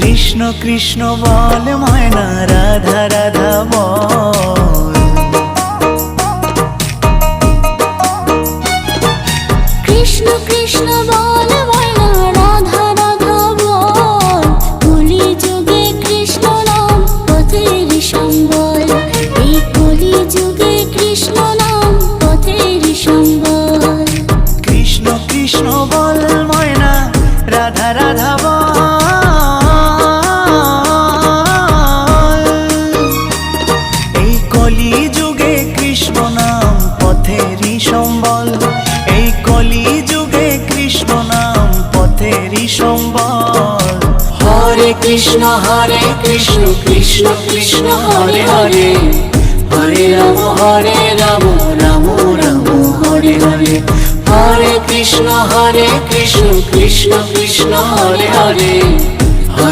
কৃষ্ণ কৃষ্ণ বল ময়না, রাধা রাধা বল। কৃষ্ণ কৃষ্ণ বল ময়না, রাধা রাধা বল। কলি যুগে কৃষ্ণ নাম পথের সম্বল, এই কলি যুগে কৃষ্ণ নাম পথের সম্বল। কৃষ্ণ কৃষ্ণ বল ময়না, রাধা রাধা বল। এই কলি যুগে কৃষ্ণ নাম পথেরই সম্বল, এই কলি যুগে কৃষ্ণ নাম পথেরই সম্বল। হরে কৃষ্ণ কৃষ্ণ কৃষ্ণ হরে হরে, হরে রাম রাম রাম হরে হরে। হরে কৃষ্ণ কৃষ্ণ কৃষ্ণ হরে হরে।